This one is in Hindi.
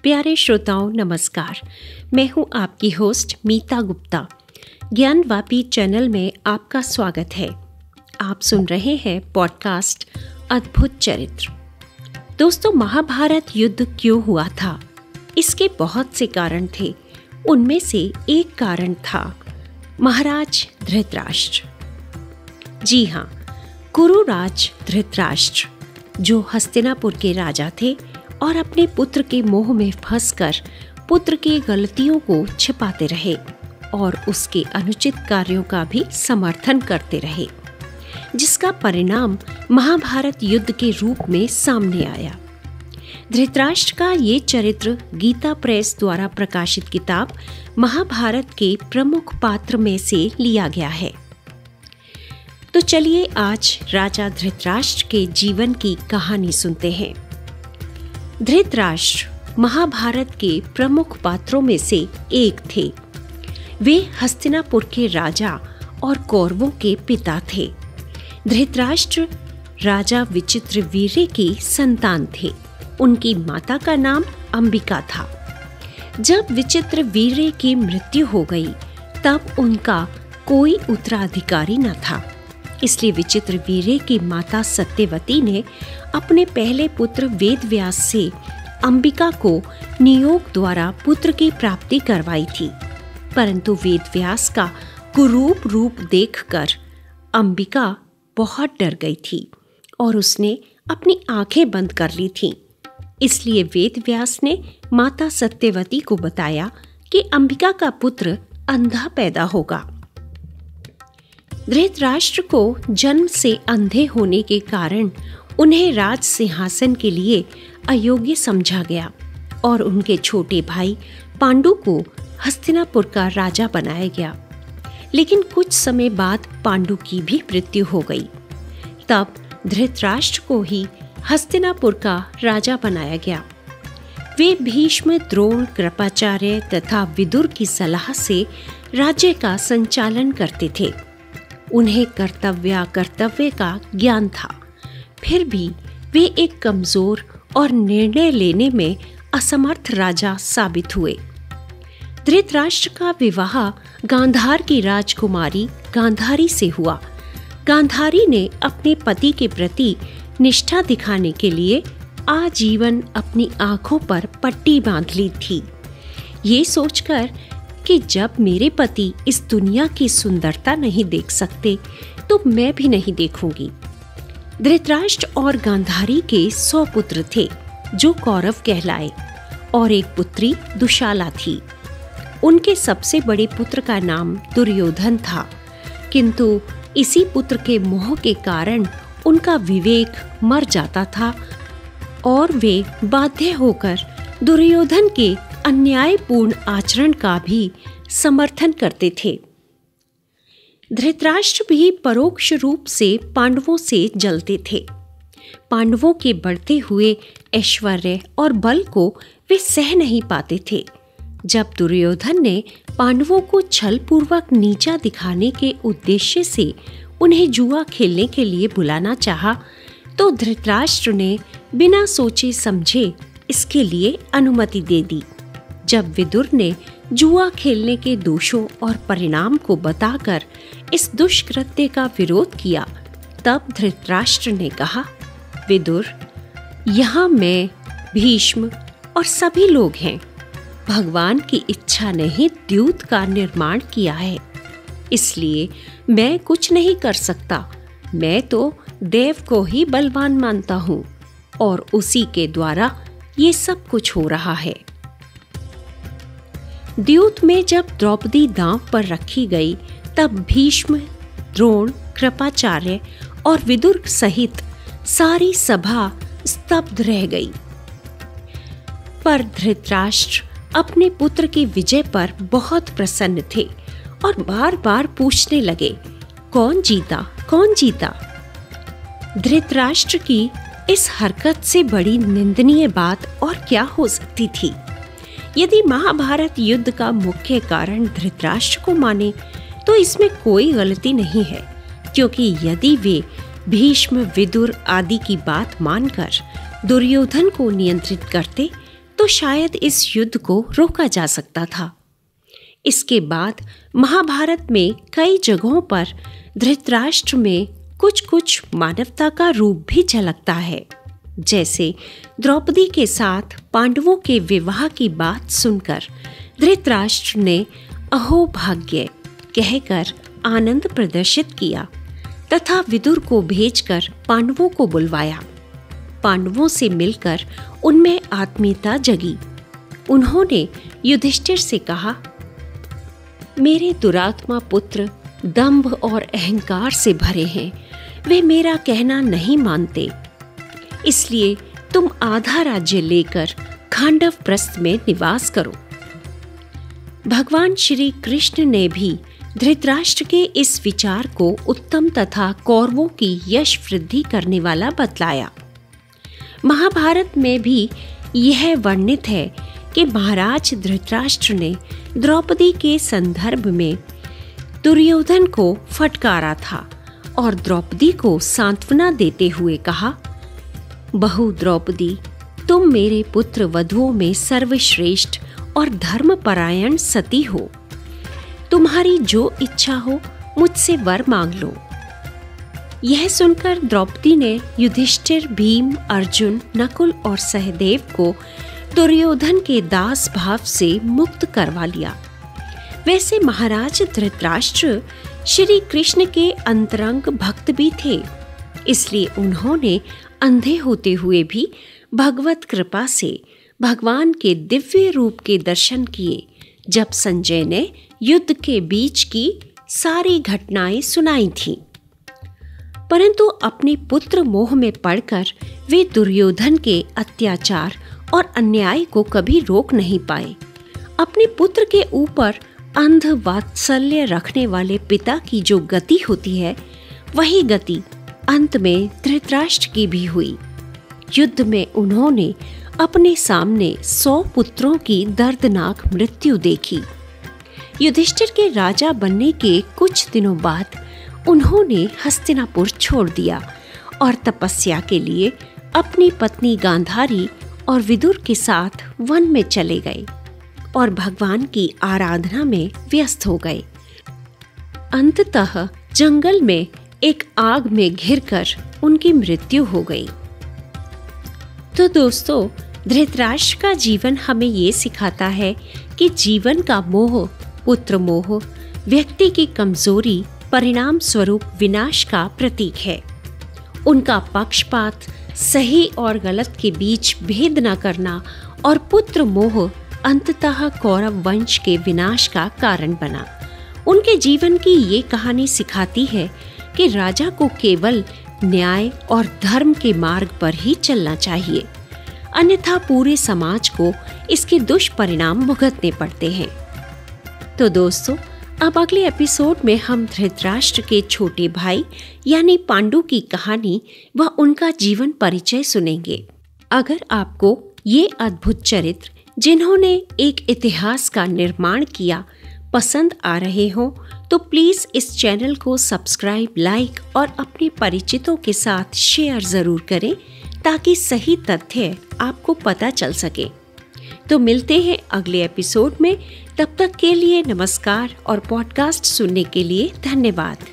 प्यारे श्रोताओं नमस्कार। मैं हूं आपकी होस्ट मीता गुप्ता। ज्ञानवापी चैनल में आपका स्वागत है। आप सुन रहे हैं पॉडकास्ट अद्भुत चरित्र। दोस्तों, महाभारत युद्ध क्यों हुआ था? इसके बहुत से कारण थे। उनमें से एक कारण था महाराज धृतराष्ट्र। जी हाँ, कुरुराज धृतराष्ट्र, जो हस्तिनापुर के राजा थे और अपने पुत्र के मोह में फंसकर पुत्र की गलतियों को छिपाते रहे और उसके अनुचित कार्यों का भी समर्थन करते रहे, जिसका परिणाम महाभारत युद्ध के रूप में सामने आया। धृतराष्ट्र का ये चरित्र गीता प्रेस द्वारा प्रकाशित किताब महाभारत के प्रमुख पात्र में से लिया गया है। तो चलिए आज राजा धृतराष्ट्र के जीवन की कहानी सुनते हैं। धृतराष्ट्र महाभारत के प्रमुख पात्रों में से एक थे। वे हस्तिनापुर के राजा और कौरवों के पिता थे। धृतराष्ट्र राजा विचित्रवीर्य की संतान थे। उनकी माता का नाम अंबिका था। जब विचित्रवीर्य की मृत्यु हो गई तब उनका कोई उत्तराधिकारी न था। इसलिए विचित्रवीर्य की माता सत्यवती ने अपने पहले पुत्र वेदव्यास से अंबिका को नियोग द्वारा पुत्र की प्राप्ति करवाई थी, परंतु वेदव्यास का कुरूप रूप देखकर अंबिका बहुत डर गई थी और उसने अपनी आंखें बंद कर ली थीं। इसलिए वेदव्यास ने माता सत्यवती को बताया कि अंबिका का पुत्र अंधा पैदा होगा। धृतराष्ट्र को जन्म से अंधे होने के कारण उन्हें राज सिंहासन के लिए अयोग्य समझा गया और उनके छोटे भाई पांडु को हस्तिनापुर का राजा बनाया गया। लेकिन कुछ समय बाद पांडु की भी मृत्यु हो गई। तब धृतराष्ट्र को ही हस्तिनापुर का राजा बनाया गया। वे भीष्म, द्रोण, कृपाचार्य तथा विदुर की सलाह से राज्य का संचालन करते थे। उन्हें कर्तव्य का ज्ञान था, फिर भी वे एक कमजोर और निर्णय लेने में असमर्थ राजा साबित हुए। धृतराष्ट्र का विवाह गांधार की राजकुमारी गांधारी से हुआ। गांधारी ने अपने पति के प्रति निष्ठा दिखाने के लिए आजीवन अपनी आंखों पर पट्टी बांध ली थी, ये सोचकर कि जब मेरे पति इस दुनिया की सुंदरता नहीं देख सकते तो मैं भी नहीं देखूंगी। धृतराष्ट्र और गांधारी के 100 पुत्र थे जो कौरव कहलाए और एक पुत्री दुशाला थी। उनके सबसे बड़े पुत्र का नाम दुर्योधन था, किंतु इसी पुत्र के मोह के कारण उनका विवेक मर जाता था और वे बाध्य होकर दुर्योधन के अन्यायपूर्ण आचरण का भी समर्थन करते थे। धृतराष्ट्र भी परोक्ष रूप से पांडवों से जलते थे। पांडवों के बढ़ते हुए ऐश्वर्य और बल को वे सह नहीं पाते थे। जब दुर्योधन ने पांडवों को छलपूर्वक नीचा दिखाने के उद्देश्य से उन्हें जुआ खेलने के लिए बुलाना चाहा, तो धृतराष्ट्र ने बिना सोचे समझे इसके लिए अनुमति दे दी। जब विदुर ने जुआ खेलने के दोषों और परिणाम को बताकर इस दुष्कृत्य का विरोध किया, तब धृतराष्ट्र ने कहा, विदुर, यहाँ मैं, भीष्म और सभी लोग हैं। भगवान की इच्छा ने ही द्यूत का निर्माण किया है, इसलिए मैं कुछ नहीं कर सकता। मैं तो देव को ही बलवान मानता हूँ और उसी के द्वारा ये सब कुछ हो रहा है। द्यूत में जब द्रौपदी दांव पर रखी गई तब भीष्म, द्रोण, कृपाचार्य और विदुर सहित सारी सभा स्तब्ध रह गई। पर धृतराष्ट्र अपने पुत्र की विजय पर बहुत प्रसन्न थे और बार बार पूछने लगे, कौन जीता, कौन जीता? धृतराष्ट्र की इस हरकत से बड़ी निंदनीय बात और क्या हो सकती थी? यदि महाभारत युद्ध का मुख्य कारण धृतराष्ट्र को माने तो इसमें कोई गलती नहीं है, क्योंकि यदि वे भीष्म, विदुर आदि की बात मानकर दुर्योधन को नियंत्रित करते तो शायद इस युद्ध को रोका जा सकता था। इसके बाद महाभारत में कई जगहों पर धृतराष्ट्र में कुछ कुछ मानवता का रूप भी झलकता है। जैसे द्रौपदी के साथ पांडवों के विवाह की बात सुनकर धृतराष्ट्र ने अहो भाग्य कहकर आनंद प्रदर्शित किया तथा विदुर को भेजकर पांडवों को बुलवाया। पांडवों से मिलकर उनमें आत्मीयता जगी। उन्होंने युधिष्ठिर से कहा, मेरे दुरात्मा पुत्र दंभ और अहंकार से भरे हैं, वे मेरा कहना नहीं मानते, इसलिए तुम आधा राज्य लेकर खांडव प्रस्थ में निवास करो। भगवान श्री कृष्ण ने भी धृतराष्ट्र के इस विचार को उत्तम तथा कौरवों की यश वृद्धि करने वाला बतलाया। महाभारत में भी यह वर्णित है कि महाराज धृतराष्ट्र ने द्रौपदी के संदर्भ में दुर्योधन को फटकारा था और द्रौपदी को सांत्वना देते हुए कहा, बहु द्रौपदी, तुम मेरे पुत्र वधुओं में सर्वश्रेष्ठ और धर्मपरायण सती हो। तुम्हारी जो इच्छा हो मुझसे वर मांग लो। यह सुनकर द्रौपदी ने युधिष्ठिर, भीम, अर्जुन, नकुल और सहदेव को दुर्योधन के दास भाव से मुक्त करवा लिया। वैसे महाराज धृतराष्ट्र श्री कृष्ण के अंतरंग भक्त भी थे, इसलिए उन्होंने अंधे होते हुए भी भगवत कृपा से भगवान के दिव्य रूप के दर्शन किए जब संजय ने युद्ध के बीच की सारी घटनाएं सुनाई थीं। परंतु अपने पुत्र मोह में पड़कर वे दुर्योधन के अत्याचार और अन्याय को कभी रोक नहीं पाए। अपने पुत्र के ऊपर अंध वात्सल्य रखने वाले पिता की जो गति होती है, वही गति अंत में धृतराष्ट्र की भी हुई। युद्ध में उन्होंने अपने सामने 100 पुत्रों की दर्दनाक मृत्यु देखी। युधिष्ठिर के राजा बनने के कुछ दिनों बाद उन्होंने हस्तिनापुर छोड़ दिया और तपस्या के लिए अपनी पत्नी गांधारी और विदुर के साथ वन में चले गए और भगवान की आराधना में व्यस्त हो गए। अंततः जंगल में एक आग में घिरकर उनकी मृत्यु हो गई। तो दोस्तों, धृतराष्ट्र का जीवन हमें ये सिखाता है कि जीवन का मोह, पुत्र मोह, व्यक्ति की कमजोरी परिणाम स्वरूप विनाश का प्रतीक है। उनका पक्षपात, सही और गलत के बीच भेद न करना और पुत्र मोह अंततः कौरव वंश के विनाश का कारण बना। उनके जीवन की ये कहानी सिखाती है कि राजा को केवल न्याय और धर्म के मार्ग पर ही चलना चाहिए, अन्यथा पूरे समाज को इसके दुष्परिणाम भुगतने पड़ते हैं। तो दोस्तों, अब अगले एपिसोड में हम धृतराष्ट्र के छोटे भाई यानी पांडु की कहानी व उनका जीवन परिचय सुनेंगे। अगर आपको ये अद्भुत चरित्र, जिन्होंने एक इतिहास का निर्माण किया, पसंद आ रहे हो तो प्लीज इस चैनल को सब्सक्राइब, लाइक और अपने परिचितों के साथ शेयर जरूर करें ताकि सही तथ्य आपको पता चल सके। तो मिलते हैं अगले एपिसोड में। तब तक के लिए नमस्कार और पॉडकास्ट सुनने के लिए धन्यवाद।